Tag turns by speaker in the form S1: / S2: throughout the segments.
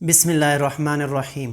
S1: بسم اللہ الرحمن الرحیم۔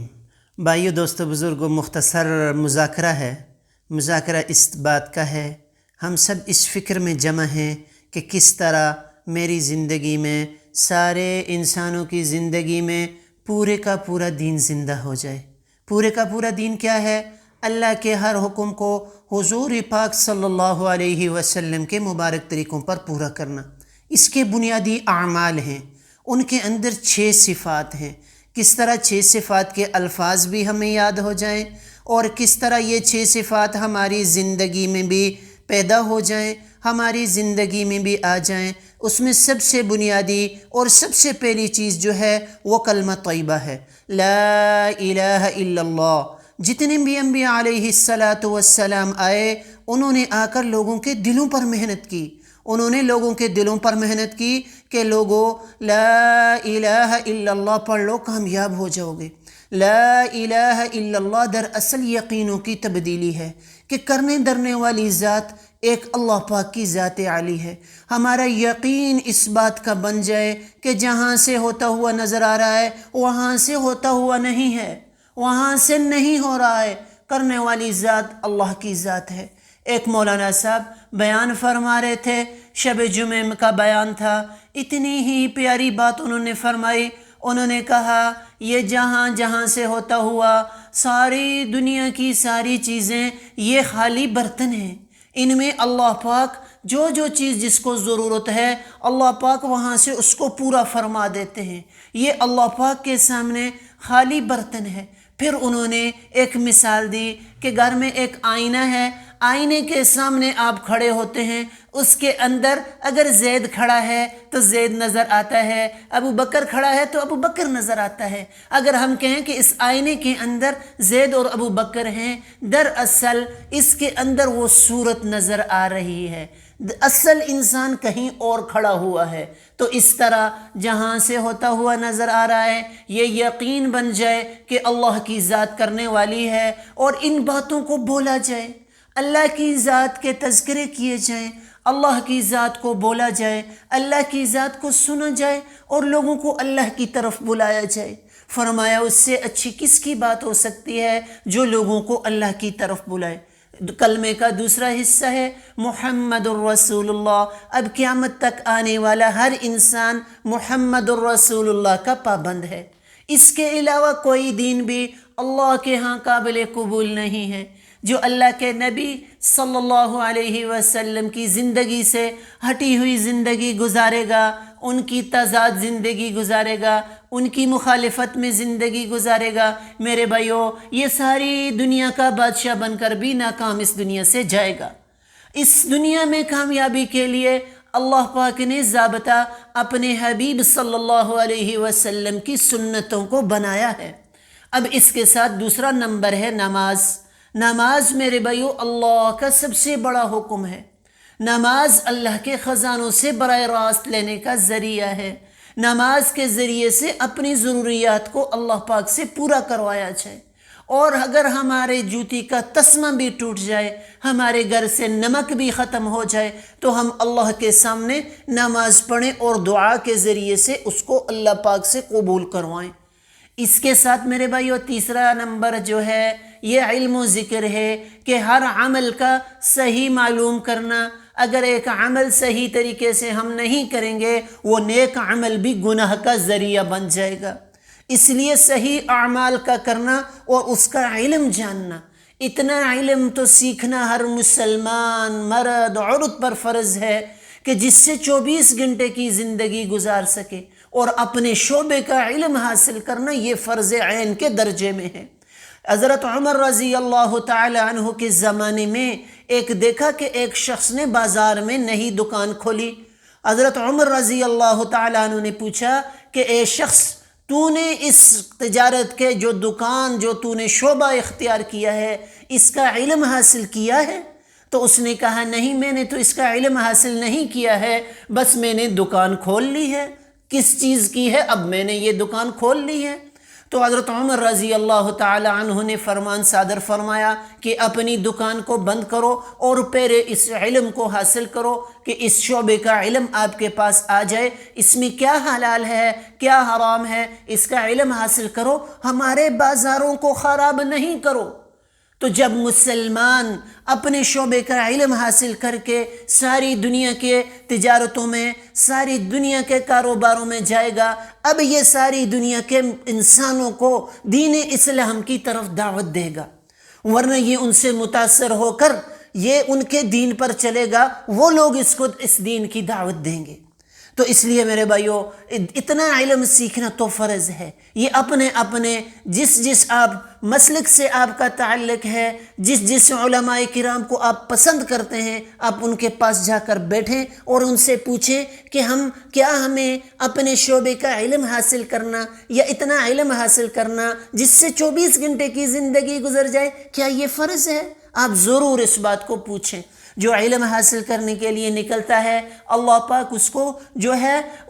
S1: بھائیو، دوستو، بزرگوں، مختصر مذاکرہ اس بات کا ہے، ہم سب اس فکر میں جمع ہیں کہ کس طرح میری زندگی میں، سارے انسانوں کی زندگی میں پورے کا پورا دین زندہ ہو جائے۔ پورے کا پورا دین کیا ہے؟ اللہ کے ہر حکم کو حضور پاک صلی اللہ علیہ وسلم کے مبارک طریقوں پر پورا کرنا۔ اس کے بنیادی اعمال ہیں، ان کے اندر 6 صفات ہیں۔ کس طرح 6 صفات کے الفاظ بھی ہمیں یاد ہو جائیں اور کس طرح یہ 6 صفات ہماری زندگی میں بھی پیدا ہو جائیں، ہماری زندگی میں بھی آ جائیں، اس میں سب سے بنیادی اور سب سے پہلی چیز جو ہے وہ کلمہ طیبہ ہے، لا الہ الا اللہ۔ جتنے بھی انبیاء علیہ السلام آئے، انہوں نے آ کر لوگوں کے دلوں پر محنت کی، انہوں نے لوگوں کے دلوں پر محنت کی کہ لوگوں لا الہ الا اللہ پڑھ لو، کامیاب ہو جاؤ گے۔ لا الہ الا اللہ دراصل یقینوں کی تبدیلی ہے کہ کرنے درنے والی ذات ایک اللہ پاک کی ذات عالی ہے۔ ہمارا یقین اس بات کا بن جائے کہ جہاں سے ہوتا ہوا نظر آ رہا ہے وہاں سے ہوتا ہوا نہیں ہے، وہاں سے نہیں ہو رہا ہے، کرنے والی ذات اللہ کی ذات ہے۔ ایک مولانا صاحب بیان فرما رہے تھے، شب جمعہ کا بیان تھا، اتنی ہی پیاری بات انہوں نے فرمائی۔ انہوں نے کہا یہ جہاں جہاں سے ہوتا ہوا، ساری دنیا کی ساری چیزیں یہ خالی برتن ہیں، ان میں اللہ پاک جو جو چیز جس کو ضرورت ہے اللہ پاک وہاں سے اس کو پورا فرما دیتے ہیں، یہ اللہ پاک کے سامنے خالی برتن ہے۔ پھر انہوں نے ایک مثال دی کہ گھر میں ایک آئینہ ہے، آئینے کے سامنے آپ کھڑے ہوتے ہیں، اس کے اندر اگر زید کھڑا ہے تو زید نظر آتا ہے، ابو بکر کھڑا ہے تو ابو بکر نظر آتا ہے۔ اگر ہم کہیں کہ اس آئینے کے اندر زید اور ابو بکر ہیں، دراصل اس کے اندر وہ صورت نظر آ رہی ہے، اصل انسان کہیں اور کھڑا ہوا ہے۔ تو اس طرح جہاں سے ہوتا ہوا نظر آ رہا ہے، یہ یقین بن جائے کہ اللہ کی ذات کرنے والی ہے، اور ان باتوں کو بولا جائے، اللہ کی ذات کے تذکرے کیے جائیں، اللہ کی ذات کو بولا جائے، اللہ کی ذات کو سنا جائے اور لوگوں کو اللہ کی طرف بلایا جائے۔ فرمایا اس سے اچھی کس کی بات ہو سکتی ہے جو لوگوں کو اللہ کی طرف بلائے۔ کلمے کا دوسرا حصہ ہے محمد الرسول اللہ۔ اب قیامت تک آنے والا ہر انسان محمد الرسول اللہ کا پابند ہے، اس کے علاوہ کوئی دین بھی اللہ کے ہاں قابل قبول نہیں ہے۔ جو اللہ کے نبی صلی اللہ علیہ وسلم کی زندگی سے ہٹی ہوئی زندگی گزارے گا، ان کی تضاد زندگی گزارے گا، ان کی مخالفت میں زندگی گزارے گا، میرے بھائیو، یہ ساری دنیا کا بادشاہ بن کر بھی ناکام اس دنیا سے جائے گا۔ اس دنیا میں کامیابی کے لیے اللہ پاک نے ضابطہ اپنے حبیب صلی اللہ علیہ وسلم کی سنتوں کو بنایا ہے۔ اب اس کے ساتھ دوسرا نمبر ہے نماز۔ نماز میرے بھائیو اللہ کا سب سے بڑا حکم ہے۔ نماز اللہ کے خزانوں سے براہ راست لینے کا ذریعہ ہے۔ نماز کے ذریعے سے اپنی ضروریات کو اللہ پاک سے پورا کروایا جائے، اور اگر ہمارے جوتی کا تسمہ بھی ٹوٹ جائے، ہمارے گھر سے نمک بھی ختم ہو جائے، تو ہم اللہ کے سامنے نماز پڑھیں اور دعا کے ذریعے سے اس کو اللہ پاک سے قبول کروائیں۔ اس کے ساتھ میرے بھائیو تیسرا نمبر جو ہے یہ علم و ذکر ہے کہ ہر عمل کا صحیح معلوم کرنا۔ اگر ایک عمل صحیح طریقے سے ہم نہیں کریں گے، وہ نیک عمل بھی گناہ کا ذریعہ بن جائے گا۔ اس لیے صحیح اعمال کا کرنا اور اس کا علم جاننا، اتنا علم تو سیکھنا ہر مسلمان مرد عورت پر فرض ہے کہ جس سے 24 گھنٹے کی زندگی گزار سکے، اور اپنے شعبے کا علم حاصل کرنا یہ فرض عین کے درجے میں ہے۔ حضرت عمر رضی اللہ تعالی عنہ کے زمانے میں دیکھا کہ ایک شخص نے بازار میں نئی دکان کھولی۔ حضرت عمر رضی اللہ تعالی عنہ نے پوچھا کہ اے شخص، تو نے اس تجارت کے جو دکان، جو تو نے شعبہ اختیار کیا ہے، اس کا علم حاصل کیا ہے؟ تو اس نے کہا نہیں، میں نے تو اس کا علم حاصل نہیں کیا ہے، بس میں نے دکان کھول لی ہے۔ کس چیز کی ہے؟ اب میں نے یہ دکان کھول لی ہے۔ تو حضرت عمر رضی اللہ تعالی عنہ نے فرمان صادر فرمایا کہ اپنی دکان کو بند کرو اور پہلے اس علم کو حاصل کرو کہ اس شعبے کا علم آپ کے پاس آ جائے، اس میں کیا حلال ہے کیا حرام ہے، اس کا علم حاصل کرو، ہمارے بازاروں کو خراب نہیں کرو۔ تو جب مسلمان اپنے شعبے کا علم حاصل کر کے ساری دنیا کے تجارتوں میں، ساری دنیا کے کاروباروں میں جائے گا، اب یہ ساری دنیا کے انسانوں کو دین اسلام کی طرف دعوت دے گا، ورنہ یہ ان سے متاثر ہو کر یہ ان کے دین پر چلے گا، وہ لوگ اس دین کی دعوت دیں گے۔ تو اس لیے میرے بھائیو، اتنا علم سیکھنا تو فرض ہے۔ یہ اپنے جس آپ مسلک سے آپ کا تعلق ہے، جس علماء کرام کو آپ پسند کرتے ہیں، آپ ان کے پاس جا کر بیٹھیں اور ان سے پوچھیں کہ ہمیں اپنے شعبے کا علم حاصل کرنا یا اتنا علم حاصل کرنا جس سے 24 گھنٹے کی زندگی گزر جائے، کیا یہ فرض ہے؟ آپ ضرور اس بات کو پوچھیں۔ جو علم حاصل کرنے کے لیے نکلتا ہے، اللہ پاک اس کو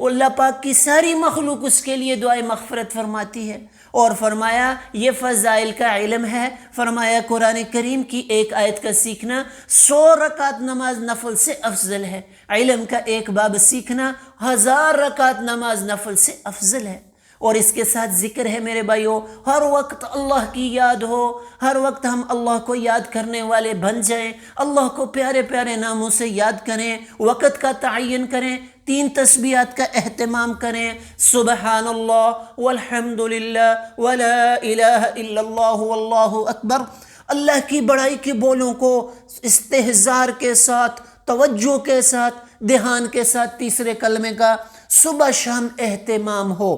S1: اللہ پاک کی ساری مخلوق اس کے لیے دعائے مغفرت فرماتی ہے، اور فرمایا یہ فضائل کا علم ہے۔ فرمایا قرآن کریم کی ایک آیت کا سیکھنا 100 رکعت نماز نفل سے افضل ہے، علم کا ایک باب سیکھنا 1000 رکعت نماز نفل سے افضل ہے۔ اور اس کے ساتھ ذکر ہے میرے بھائیو، ہر وقت اللہ کی یاد ہو، ہر وقت ہم اللہ کو یاد کرنے والے بن جائیں، اللہ کو پیارے پیارے ناموں سے یاد کریں، وقت کا تعین کریں، 3 تسبیحات کا اہتمام کریں، سبحان اللہ والحمد للہ ولا الہ الا اللہ واللہ اکبر۔ اللہ کی بڑائی کے بولوں کو استحضار کے ساتھ، توجہ کے ساتھ، دھیان کے ساتھ تیسرے کلمے کا صبح شام اہتمام ہو،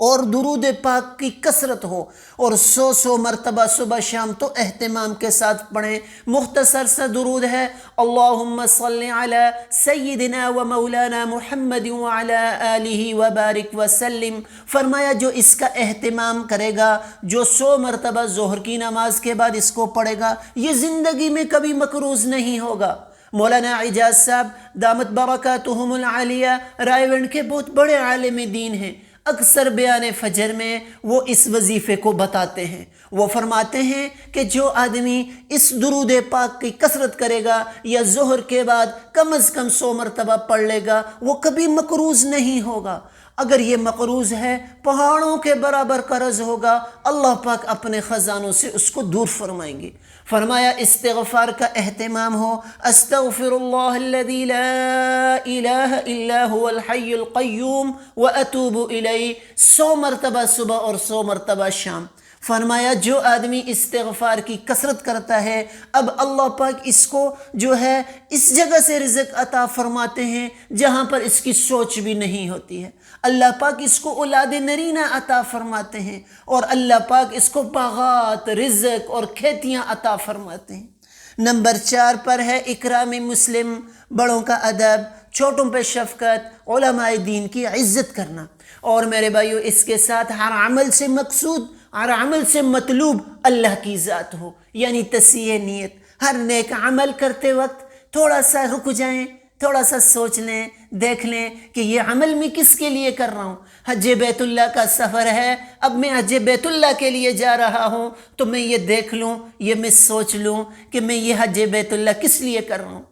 S1: اور درود پاک کی کثرت ہو، اور 100 مرتبہ صبح شام تو اہتمام کے ساتھ پڑھیں۔ مختصر سا درود ہے، اللہم صلی علی سیدنا و مولانا محمد وعلی آلہ وبارک وسلم۔ فرمایا جو اس کا اہتمام کرے گا، جو 100 مرتبہ ظہر کی نماز کے بعد اس کو پڑھے گا، یہ زندگی میں کبھی مقروض نہیں ہوگا۔ مولانا اعجاز صاحب دامت برکاتہم العالیہ رائے گنج کے بہت بڑے عالم دین ہیں، اکثر بیان فجر میں وہ اس وظیفے کو بتاتے ہیں۔ وہ فرماتے ہیں کہ جو آدمی اس درود پاک کی کثرت کرے گا یا ظہر کے بعد کم از کم 100 مرتبہ پڑھ لے گا، وہ کبھی مقروض نہیں ہوگا۔ اگر یہ مقروض ہے، پہاڑوں کے برابر قرض ہوگا، اللہ پاک اپنے خزانوں سے اس کو دور فرمائیں گے۔ فرمایا استغفار کا اہتمام ہو، استغفر اللہ الذی لا الہ الا هو الحی القیوم واتوب الیہ، 100 مرتبہ صبح اور 100 مرتبہ شام۔ فرمایا جو آدمی استغفار کی کثرت کرتا ہے، اب اللہ پاک اس کو اس جگہ سے رزق عطا فرماتے ہیں جہاں پر اس کی سوچ بھی نہیں ہوتی ہے۔ اللہ پاک اس کو اولاد نرینہ عطا فرماتے ہیں، اور اللہ پاک اس کو باغات، رزق اور کھیتیاں عطا فرماتے ہیں۔ نمبر 4 پر ہے اکرام مسلم، بڑوں کا ادب، چھوٹوں پہ شفقت، علماء دین کی عزت کرنا۔ اور میرے بھائیو، اس کے ساتھ ہر عمل سے مقصود، ہر عمل سے مطلوب اللہ کی ذات ہو، یعنی تصحیح نیت۔ ہر نیک عمل کرتے وقت تھوڑا سا رک جائیں، تھوڑا سا سوچ لیں، دیکھ لیں کہ یہ عمل میں کس کے لیے کر رہا ہوں۔ حج بیت اللہ کا سفر ہے، اب میں حج بیت اللہ کے لیے جا رہا ہوں، تو میں یہ دیکھ لوں، یہ میں سوچ لوں کہ میں یہ حج بیت اللہ کس لیے کر رہا ہوں۔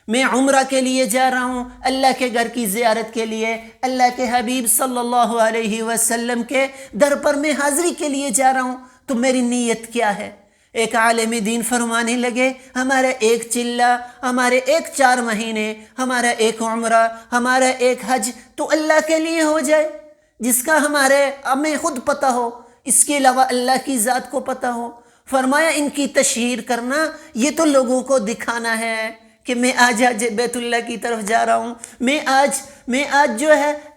S1: میں عمرہ کے لیے جا رہا ہوں، اللہ کے گھر کی زیارت کے لیے، اللہ کے حبیب صلی اللہ علیہ وسلم کے در پر میں حاضری کے لیے جا رہا ہوں، تو میری نیت کیا ہے؟ ایک عالم دین فرمانے لگے، ہمارا ایک چلہ، ہمارے ایک 4 مہینے، ہمارا ایک عمرہ، ہمارا ایک حج تو اللہ کے لیے ہو جائے، جس کا ہمیں خود پتہ ہو، اس کے علاوہ اللہ کی ذات کو پتہ ہو۔ فرمایا ان کی تشہیر کرنا، یہ تو لوگوں کو دکھانا ہے کہ میں آج حج بیت اللہ کی طرف جا رہا ہوں، میں آج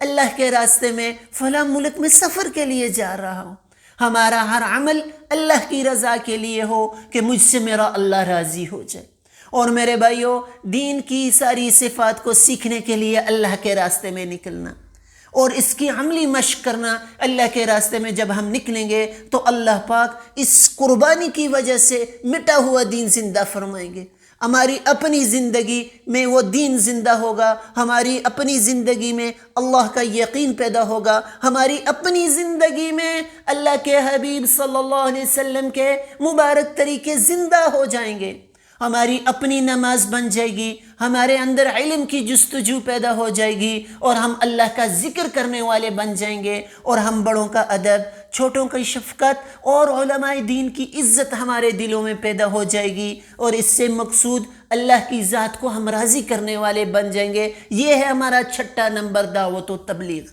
S1: اللہ کے راستے میں فلاں ملک میں سفر کے لیے جا رہا ہوں۔ ہمارا ہر عمل اللہ کی رضا کے لیے ہو کہ مجھ سے میرا اللہ راضی ہو جائے۔ اور میرے بھائیو، دین کی ساری صفات کو سیکھنے کے لیے اللہ کے راستے میں نکلنا اور اس کی عملی مشق کرنا۔ اللہ کے راستے میں جب ہم نکلیں گے تو اللہ پاک اس قربانی کی وجہ سے مٹا ہوا دین زندہ فرمائیں گے۔ ہماری اپنی زندگی میں وہ دین زندہ ہوگا، ہماری اپنی زندگی میں اللہ کا یقین پیدا ہوگا، ہماری اپنی زندگی میں اللہ کے حبیب صلی اللہ علیہ وسلم کے مبارک طریقے زندہ ہو جائیں گے، ہماری اپنی نماز بن جائے گی، ہمارے اندر علم کی جستجو پیدا ہو جائے گی، اور ہم اللہ کا ذکر کرنے والے بن جائیں گے، اور ہم بڑوں کا ادب، چھوٹوں کی شفقت اور علماء دین کی عزت ہمارے دلوں میں پیدا ہو جائے گی، اور اس سے مقصود اللہ کی ذات کو ہم راضی کرنے والے بن جائیں گے۔ یہ ہے ہمارا 6 نمبر دعوت و تبلیغ۔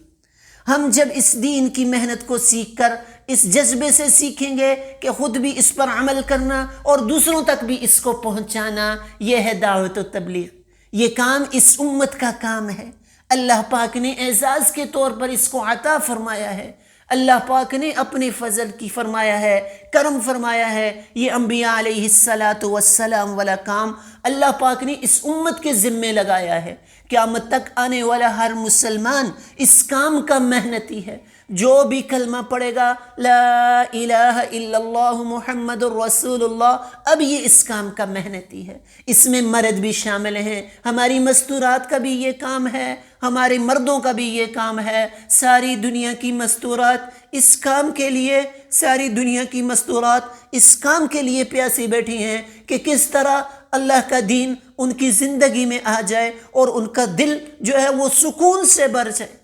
S1: ہم جب اس دین کی محنت کو سیکھ کر اس جذبے سے سیکھیں گے کہ خود بھی اس پر عمل کرنا اور دوسروں تک بھی اس کو پہنچانا، یہ ہے دعوت و تبلیغ۔ یہ کام اس امت کا کام ہے، اللہ پاک نے اعزاز کے طور پر اس کو عطا فرمایا ہے، اللہ پاک نے اپنے فضل کی فرمایا ہے، کرم فرمایا ہے۔ یہ انبیاء علیہ السلام والا کام اللہ پاک نے اس امت کے ذمے لگایا ہے۔ قیامت تک آنے والا ہر مسلمان اس کام کا محنتی ہے۔ جو بھی کلمہ پڑھے گا لا الہ الا اللہ محمد الرسول اللہ، اب یہ اس کام کا محنتی ہے۔ اس میں مرد بھی شامل ہیں، ہماری مستورات کا بھی یہ کام ہے، ہمارے مردوں کا بھی یہ کام ہے۔ ساری دنیا کی مستورات اس کام کے لیے، ساری دنیا کی مستورات اس کام کے لیے پیاسی بیٹھی ہیں کہ کس طرح اللہ کا دین ان کی زندگی میں آ جائے اور ان کا دل جو ہے وہ سکون سے بھر جائے۔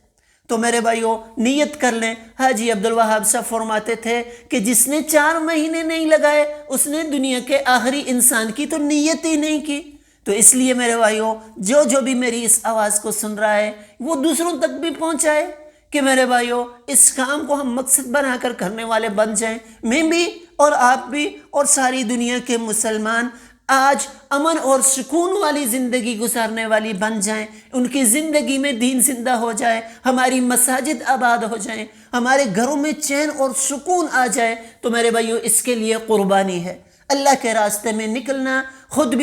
S1: تو میرے بھائیوں، نیت کر لیں۔ حاجی عبدالوہاب صاحب فرماتے تھے کہ جس نے 4 مہینے نہیں لگائے اس نے دنیا کے آخری انسان کی تو نیت ہی نہیں کی۔ تو اس لیے میرے بھائیوں، جو بھی میری اس آواز کو سن رہا ہے وہ دوسروں تک بھی پہنچائے کہ میرے بھائیوں اس کام کو ہم مقصد بنا کر کرنے والے بن جائیں۔ میں بھی اور آپ بھی اور ساری دنیا کے مسلمان آج امن اور سکون والی زندگی گزارنے والی بن جائیں، ان کی زندگی میں دین زندہ ہو جائے، ہماری مساجد آباد ہو جائیں، ہمارے گھروں میں چین اور سکون آ جائے۔ تو میرے بھائیوں، اس کے لیے قربانی ہے، اللہ کے راستے میں نکلنا، خود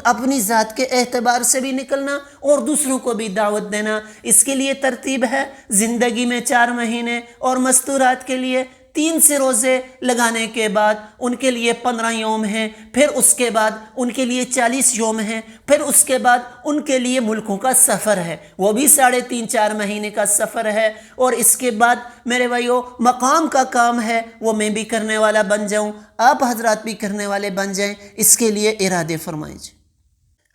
S1: اپنی ذات کے اعتبار سے بھی نکلنا اور دوسروں کو بھی دعوت دینا۔ اس کے لیے ترتیب ہے، زندگی میں 4 مہینے اور مستورات کے لیے 3 سے روزے لگانے کے بعد ان کے لیے 15 یوم ہیں، پھر اس کے بعد ان کے لیے 40 یوم ہیں، پھر اس کے بعد ان کے لیے ملکوں کا سفر ہے، وہ بھی 3.5-4 مہینے کا سفر ہے، اور اس کے بعد میرے بھائیوں مقام کا کام ہے، وہ میں بھی کرنے والا بن جاؤں، آپ حضرات بھی کرنے والے بن جائیں۔ اس کے لیے ارادے فرمائیں۔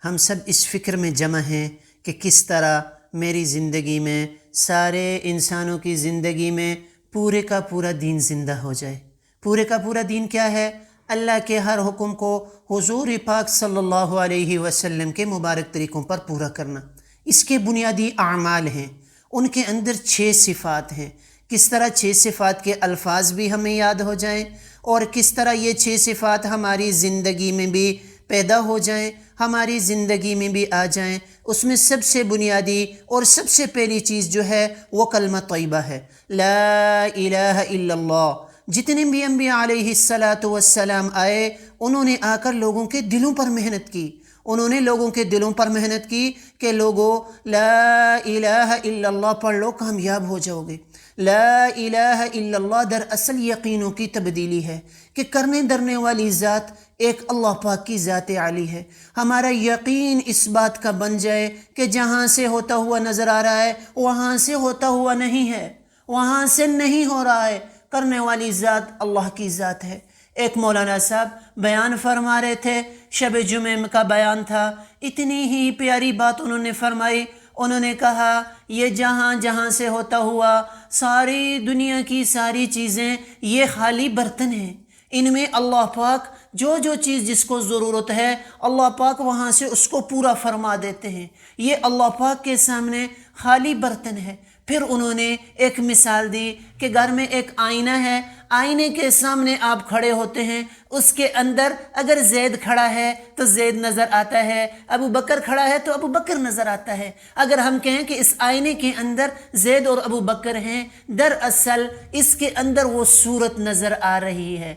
S1: ہم سب اس فکر میں جمع ہیں کہ کس طرح میری زندگی میں، سارے انسانوں کی زندگی میں پورے کا پورا دین زندہ ہو جائے۔ پورے کا پورا دین کیا ہے؟ اللہ کے ہر حکم کو حضور پاک صلی اللہ علیہ وسلم کے مبارک طریقوں پر پورا کرنا۔ اس کے بنیادی اعمال ہیں، ان کے اندر 6 صفات ہیں۔ کس طرح 6 صفات کے الفاظ بھی ہمیں یاد ہو جائیں اور کس طرح یہ 6 صفات ہماری زندگی میں بھی پیدا ہو جائیں، ہماری زندگی میں بھی آ جائیں۔ اس میں سب سے بنیادی اور سب سے پہلی چیز جو ہے وہ کلمہ طیبہ ہے، لا الہ الا اللہ۔ جتنے بھی انبیاء علیہ السلام آئے، انہوں نے آ کر لوگوں کے دلوں پر محنت کی، انہوں نے لوگوں کے دلوں پر محنت کی کہ لوگوں لا الہ الا اللہ پڑھ لو، کامیاب ہو جاؤ گے۔ لا الہ الا اللہ دراصل یقینوں کی تبدیلی ہے کہ کرنے درنے والی ذات ایک اللہ پاک کی ذات عالی ہے۔ ہمارا یقین اس بات کا بن جائے کہ جہاں سے ہوتا ہوا نظر آ رہا ہے وہاں سے ہوتا ہوا نہیں ہے، وہاں سے نہیں ہو رہا ہے، کرنے والی ذات اللہ کی ذات ہے۔ ایک مولانا صاحب بیان فرما رہے تھے، شب جمعہ کا بیان تھا، اتنی ہی پیاری بات انہوں نے فرمائی۔ انہوں نے کہا یہ جہاں سے ہوتا ہوا ساری دنیا کی ساری چیزیں یہ خالی برتن ہیں، ان میں اللہ پاک جو چیز جس کو ضرورت ہے اللہ پاک وہاں سے اس کو پورا فرما دیتے ہیں، یہ اللہ پاک کے سامنے خالی برتن ہے۔ پھر انہوں نے ایک مثال دی کہ گھر میں ایک آئینہ ہے، آئینے کے سامنے آپ کھڑے ہوتے ہیں، اس کے اندر اگر زید کھڑا ہے تو زید نظر آتا ہے، ابو بکر کھڑا ہے تو ابو بکر نظر آتا ہے۔ اگر ہم کہیں کہ اس آئینے کے اندر زید اور ابو بکر ہیں، دراصل اس کے اندر وہ صورت نظر آ رہی ہے،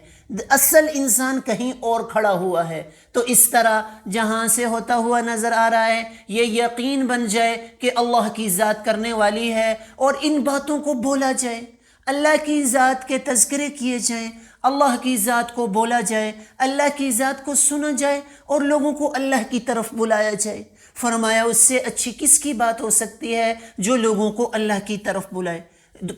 S1: اصل انسان کہیں اور کھڑا ہوا ہے۔ تو اس طرح جہاں سے ہوتا ہوا نظر آ رہا ہے، یہ یقین بن جائے کہ اللہ کی ذات کرنے والی ہے، اور ان باتوں کو بولا جائے۔ اللہ کی ذات کے تذکرے کیے جائیں، اللہ کی ذات کو بولا جائے، اللہ کی ذات کو سنا جائے اور لوگوں کو اللہ کی طرف بلایا جائے۔ فرمایا اس سے اچھی کس کی بات ہو سکتی ہے جو لوگوں کو اللہ کی طرف بلائے۔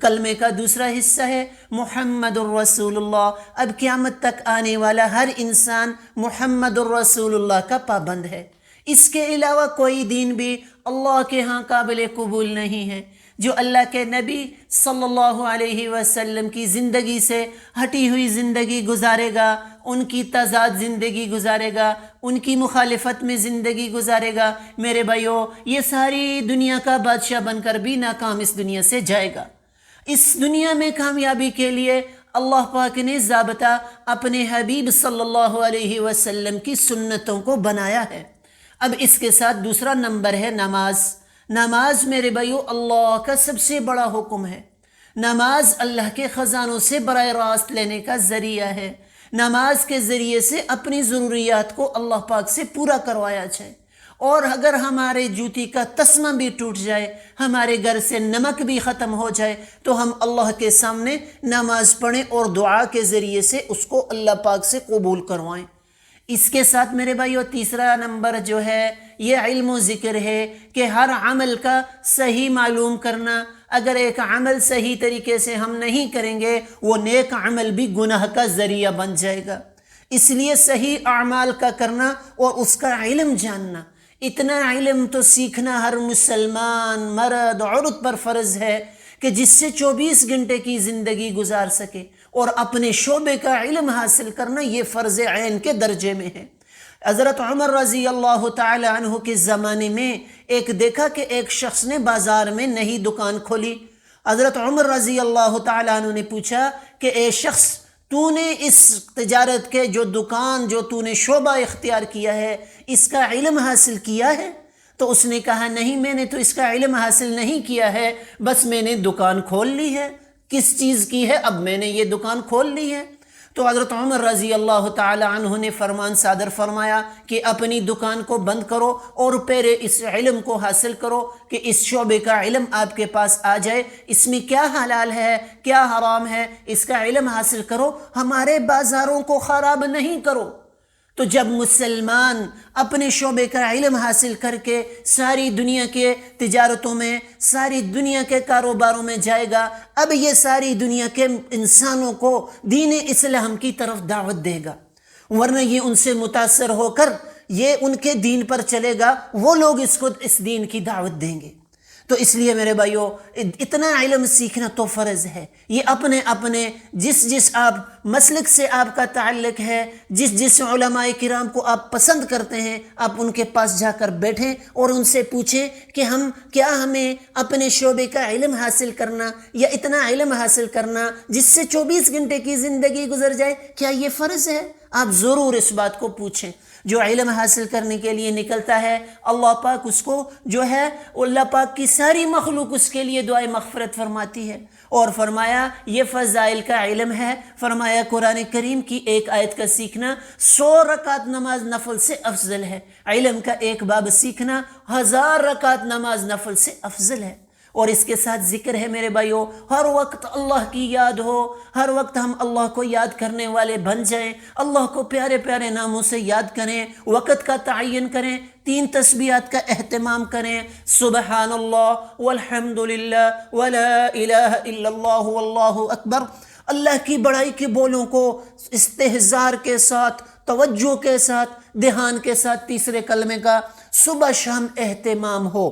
S1: کلمے کا دوسرا حصہ ہے محمد الرسول اللہ۔ اب قیامت تک آنے والا ہر انسان محمد الرسول اللہ کا پابند ہے۔ اس کے علاوہ کوئی دین بھی اللہ کے ہاں قابل قبول نہیں ہے۔ جو اللہ کے نبی صلی اللہ علیہ وسلم کی زندگی سے ہٹی ہوئی زندگی گزارے گا، ان کی تضاد زندگی گزارے گا، ان کی مخالفت میں زندگی گزارے گا، میرے بھائیو یہ ساری دنیا کا بادشاہ بن کر بھی ناکام اس دنیا سے جائے گا۔ اس دنیا میں کامیابی کے لیے اللہ پاک نے ضابطہ اپنے حبیب صلی اللہ علیہ وسلم کی سنتوں کو بنایا ہے۔ اب اس کے ساتھ دوسرا نمبر ہے نماز۔ نماز میرے بھائیو اللہ کا سب سے بڑا حکم ہے۔ نماز اللہ کے خزانوں سے براہ راست لینے کا ذریعہ ہے۔ نماز کے ذریعے سے اپنی ضروریات کو اللہ پاک سے پورا کروایا جائے، اور اگر ہمارے جوتی کا تسمہ بھی ٹوٹ جائے، ہمارے گھر سے نمک بھی ختم ہو جائے، تو ہم اللہ کے سامنے نماز پڑھیں اور دعا کے ذریعے سے اس کو اللہ پاک سے قبول کروائیں۔ اس کے ساتھ میرے بھائیو تیسرا نمبر جو ہے یہ علم و ذکر ہے کہ ہر عمل کا صحیح معلوم کرنا۔ اگر ایک عمل صحیح طریقے سے ہم نہیں کریں گے، وہ نیک عمل بھی گناہ کا ذریعہ بن جائے گا۔ اس لیے صحیح اعمال کا کرنا اور اس کا علم جاننا، اتنا علم تو سیکھنا ہر مسلمان مرد عورت پر فرض ہے کہ جس سے 24 گھنٹے کی زندگی گزار سکے، اور اپنے شعبے کا علم حاصل کرنا یہ فرض عین کے درجے میں ہے۔ حضرت عمر رضی اللہ تعالی عنہ کے زمانے میں دیکھا کہ ایک شخص نے بازار میں نئی دکان کھولی۔ حضرت عمر رضی اللہ تعالی عنہ نے پوچھا کہ اے شخص، تو نے اس تجارت کے جو دکان جو تو نے شعبہ اختیار کیا ہے، اس کا علم حاصل کیا ہے؟ تو اس نے کہا نہیں، میں نے تو اس کا علم حاصل نہیں کیا ہے، بس میں نے دکان کھول لی ہے۔ کس چیز کی ہے؟ اب میں نے یہ دکان کھول لی ہے۔ تو حضرت عمر رضی اللہ تعالی عنہ نے فرمان صادر فرمایا کہ اپنی دکان کو بند کرو اور پہلے اس علم کو حاصل کرو کہ اس شعبے کا علم آپ کے پاس آ جائے، اس میں کیا حلال ہے کیا حرام ہے، اس کا علم حاصل کرو، ہمارے بازاروں کو خراب نہیں کرو۔ تو جب مسلمان اپنے شعبے کا علم حاصل کر کے ساری دنیا کے تجارتوں میں، ساری دنیا کے کاروباروں میں جائے گا، اب یہ ساری دنیا کے انسانوں کو دین اسلام کی طرف دعوت دے گا، ورنہ یہ ان سے متاثر ہو کر یہ ان کے دین پر چلے گا، وہ لوگ اس کو اس دین کی دعوت دیں گے۔ تو اس لیے میرے بھائیو اتنا علم سیکھنا تو فرض ہے۔ یہ اپنے جس آپ مسلک سے آپ کا تعلق ہے، جس علماء کرام کو آپ پسند کرتے ہیں، آپ ان کے پاس جا کر بیٹھیں اور ان سے پوچھیں کہ ہمیں اپنے شعبے کا علم حاصل کرنا یا اتنا علم حاصل کرنا جس سے 24 گھنٹے کی زندگی گزر جائے، کیا یہ فرض ہے؟ آپ ضرور اس بات کو پوچھیں۔ جو علم حاصل کرنے کے لیے نکلتا ہے، اللہ پاک اس کو جو ہے، اللہ پاک کی ساری مخلوق اس کے لیے دعائے مغفرت فرماتی ہے، اور فرمایا یہ فضائل کا علم ہے۔ فرمایا قرآن کریم کی ایک آیت کا سیکھنا 100 رکعت نماز نفل سے افضل ہے، علم کا ایک باب سیکھنا 1000 رکعت نماز نفل سے افضل ہے۔ اور اس کے ساتھ ذکر ہے میرے بھائیو، ہر وقت اللہ کی یاد ہو، ہر وقت ہم اللہ کو یاد کرنے والے بن جائیں، اللہ کو پیارے پیارے ناموں سے یاد کریں، وقت کا تعین کریں، 3 تسبیحات کا اہتمام کریں، سبحان اللہ والحمد للہ ولا الہ الا اللہ واللہ اکبر۔ اللہ کی بڑائی کے بولوں کو استحضار کے ساتھ، توجہ کے ساتھ، دھیان کے ساتھ تیسرے کلمے کا صبح شام اہتمام ہو،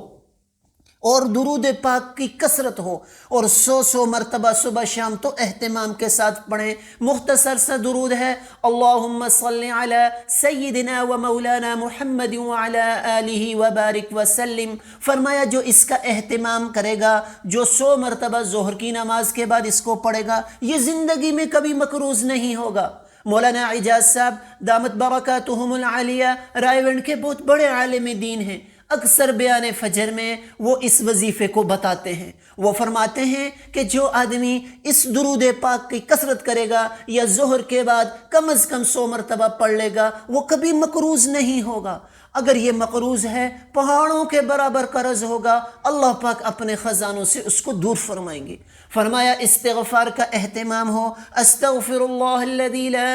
S1: اور درود پاک کی کثرت ہو، اور 100 مرتبہ صبح شام تو اہتمام کے ساتھ پڑھیں۔ مختصر سا درود ہے، اللہم صلی علی سیدنا و مولانا محمد وعلی آلہ وبارک وسلم۔ فرمایا جو اس کا اہتمام کرے گا، جو 100 مرتبہ ظہر کی نماز کے بعد اس کو پڑھے گا، یہ زندگی میں کبھی مقروض نہیں ہوگا۔ مولانا اعجاز صاحب دامت برکاتہم العالیہ رائے گنج کے بہت بڑے عالم دین ہیں، اکثر بیان فجر میں وہ اس وظیفے کو بتاتے ہیں۔ وہ فرماتے ہیں کہ جو آدمی اس درود پاک کی کثرت کرے گا یا ظہر کے بعد کم از کم 100 مرتبہ پڑھ لے گا، وہ کبھی مقروض نہیں ہوگا۔ اگر یہ مقروض ہے، پہاڑوں کے برابر قرض ہوگا، اللہ پاک اپنے خزانوں سے اس کو دور فرمائیں گے۔ فرمایا استغفار کا اہتمام ہو، استغفر اللہ الذی لا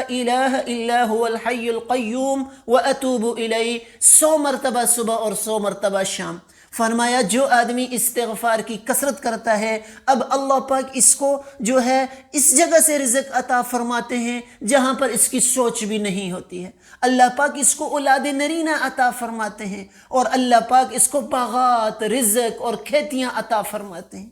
S1: الہ الا هو الحی القیوم واتوب الیہ، 100 مرتبہ صبح اور 100 مرتبہ شام۔ فرمایا جو آدمی استغفار کی کثرت کرتا ہے، اب اللہ پاک اس کو جو ہے اس جگہ سے رزق عطا فرماتے ہیں جہاں پر اس کی سوچ بھی نہیں ہوتی ہے۔ اللہ پاک اس کو اولاد نرینہ عطا فرماتے ہیں، اور اللہ پاک اس کو باغات، رزق اور کھیتیاں عطا فرماتے ہیں۔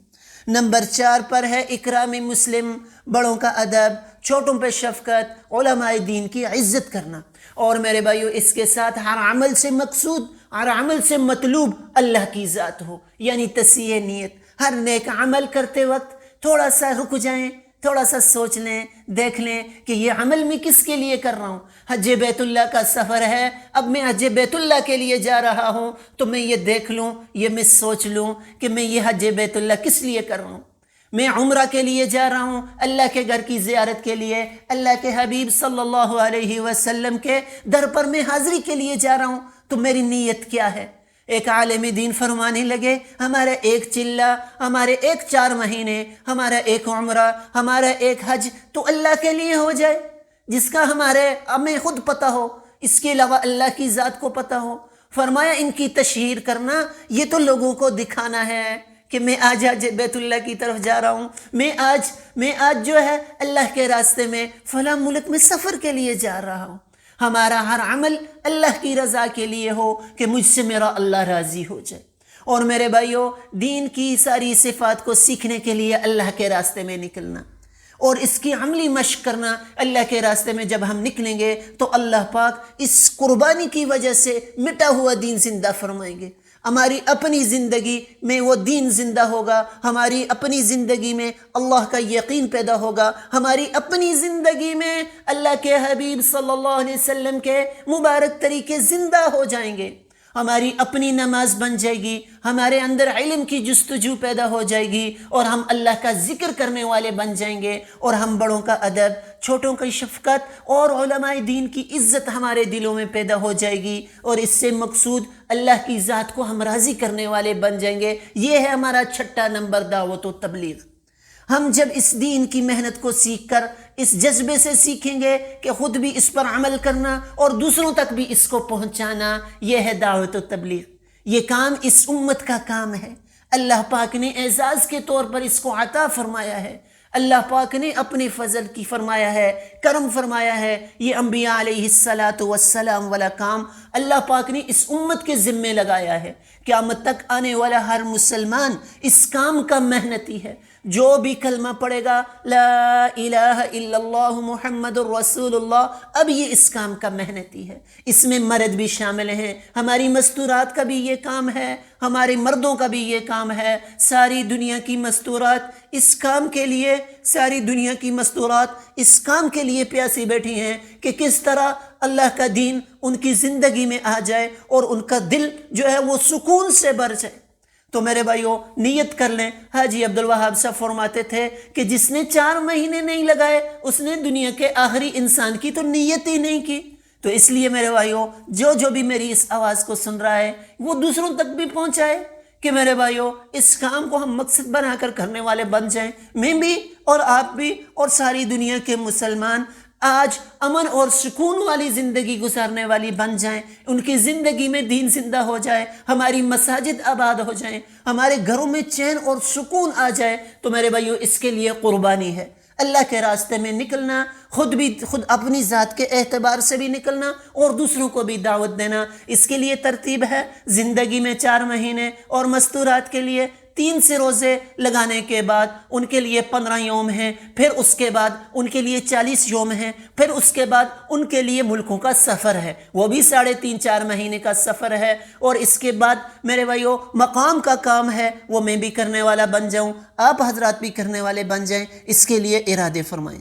S1: نمبر 4 پر ہے اکرام مسلم، بڑوں کا ادب، چھوٹوں پہ شفقت، علماء دین کی عزت کرنا۔ اور میرے بھائیو، اس کے ساتھ ہر عمل سے مقصود، ہر عمل سے مطلوب اللہ کی ذات ہو، یعنی تصحیح نیت۔ ہر نیک عمل کرتے وقت تھوڑا سا رک جائیں، تھوڑا سا سوچ لیں، دیکھ لیں کہ یہ عمل میں کس کے لیے کر رہا ہوں۔ حج بیت اللہ کا سفر ہے، اب میں حج بیت اللہ کے لیے جا رہا ہوں، تو میں یہ دیکھ لوں، یہ میں سوچ لوں کہ میں یہ حج بیت اللہ کس لیے کر رہا ہوں۔ میں عمرہ کے لیے جا رہا ہوں، اللہ کے گھر کی زیارت کے لیے، اللہ کے حبیب صلی اللہ علیہ وسلم کے در پر میں حاضری کے لیے جا رہا ہوں، تو میری نیت کیا ہے؟ ایک عالم دین فرمانے لگے، ہمارا ایک چلہ، ہمارے ایک 4 مہینے، ہمارا ایک عمرہ، ہمارا ایک حج تو اللہ کے لیے ہو جائے، جس کا ہمیں خود پتہ ہو، اس کے علاوہ اللہ کی ذات کو پتہ ہو۔ فرمایا ان کی تشہیر کرنا، یہ تو لوگوں کو دکھانا ہے کہ میں آج بیت اللہ کی طرف جا رہا ہوں، میں آج جو ہے اللہ کے راستے میں فلاں ملک میں سفر کے لیے جا رہا ہوں۔ ہمارا ہر عمل اللہ کی رضا کے لیے ہو کہ مجھ سے میرا اللہ راضی ہو جائے۔ اور میرے بھائیو، دین کی ساری صفات کو سیکھنے کے لیے اللہ کے راستے میں نکلنا اور اس کی عملی مشق کرنا۔ اللہ کے راستے میں جب ہم نکلیں گے تو اللہ پاک اس قربانی کی وجہ سے مٹا ہوا دین زندہ فرمائیں گے۔ ہماری اپنی زندگی میں وہ دین زندہ ہوگا، ہماری اپنی زندگی میں اللہ کا یقین پیدا ہوگا، ہماری اپنی زندگی میں اللہ کے حبیب صلی اللہ علیہ وسلم کے مبارک طریقے زندہ ہو جائیں گے، ہماری اپنی نماز بن جائے گی، ہمارے اندر علم کی جستجو پیدا ہو جائے گی، اور ہم اللہ کا ذکر کرنے والے بن جائیں گے، اور ہم بڑوں کا ادب، چھوٹوں کی شفقت اور علماء دین کی عزت ہمارے دلوں میں پیدا ہو جائے گی، اور اس سے مقصود اللہ کی ذات کو ہم راضی کرنے والے بن جائیں گے۔ یہ ہے ہمارا 6 نمبر دعوت و تبلیغ۔ ہم جب اس دین کی محنت کو سیکھ کر اس جذبے سے سیکھیں گے کہ خود بھی اس پر عمل کرنا اور دوسروں تک بھی اس کو پہنچانا، یہ ہے دعوت و تبلیغ۔ یہ کام اس امت کا کام ہے، اللہ پاک نے اعزاز کے طور پر اس کو عطا فرمایا ہے، اللہ پاک نے اپنے فضل کی فرمایا ہے، کرم فرمایا ہے۔ یہ انبیاء علیہ السلام والا کام اللہ پاک نے اس امت کے ذمے لگایا ہے۔ قیامت تک آنے والا ہر مسلمان اس کام کا محنتی ہے۔ جو بھی کلمہ پڑھے گا لا الہ الا اللہ محمد الرسول اللہ، اب یہ اس کام کا محنتی ہے۔ اس میں مرد بھی شامل ہیں، ہماری مستورات کا بھی یہ کام ہے، ہمارے مردوں کا بھی یہ کام ہے۔ ساری دنیا کی مستورات اس کام کے لیے، ساری دنیا کی مستورات اس کام کے لیے پیاسی بیٹھی ہیں کہ کس طرح اللہ کا دین ان کی زندگی میں آ جائے اور ان کا دل جو ہے وہ سکون سے بھر جائے۔ تو میرے بھائیو، نیت کر لیں۔ حاجی عبدالوہاب صاحب فرماتے تھے کہ جس نے 4 مہینے نہیں لگائے اس نے دنیا کے آخری انسان کی تو نیت ہی نہیں کی۔ تو اس لیے میرے بھائیو، جو بھی میری اس آواز کو سن رہا ہے وہ دوسروں تک بھی پہنچائے کہ میرے بھائیو اس کام کو ہم مقصد بنا کر کرنے والے بن جائیں، میں بھی اور آپ بھی اور ساری دنیا کے مسلمان آج امن اور سکون والی زندگی گزارنے والی بن جائیں، ان کی زندگی میں دین زندہ ہو جائے، ہماری مساجد آباد ہو جائیں، ہمارے گھروں میں چین اور سکون آ جائے۔ تو میرے بھائیو، اس کے لیے قربانی ہے، اللہ کے راستے میں نکلنا، خود اپنی ذات کے اعتبار سے بھی نکلنا اور دوسروں کو بھی دعوت دینا۔ اس کے لیے ترتیب ہے، زندگی میں 4 مہینے اور مستورات کے لیے 3 سے روزے لگانے کے بعد ان کے لیے 15 یوم ہیں، پھر اس کے بعد ان کے لیے 40 یوم ہیں، پھر اس کے بعد ان کے لیے ملکوں کا سفر ہے، وہ بھی 3.5-4 مہینے کا سفر ہے، اور اس کے بعد میرے بھائیو مقام کا کام ہے، وہ میں بھی کرنے والا بن جاؤں، آپ حضرات بھی کرنے والے بن جائیں۔ اس کے لیے ارادے فرمائیں۔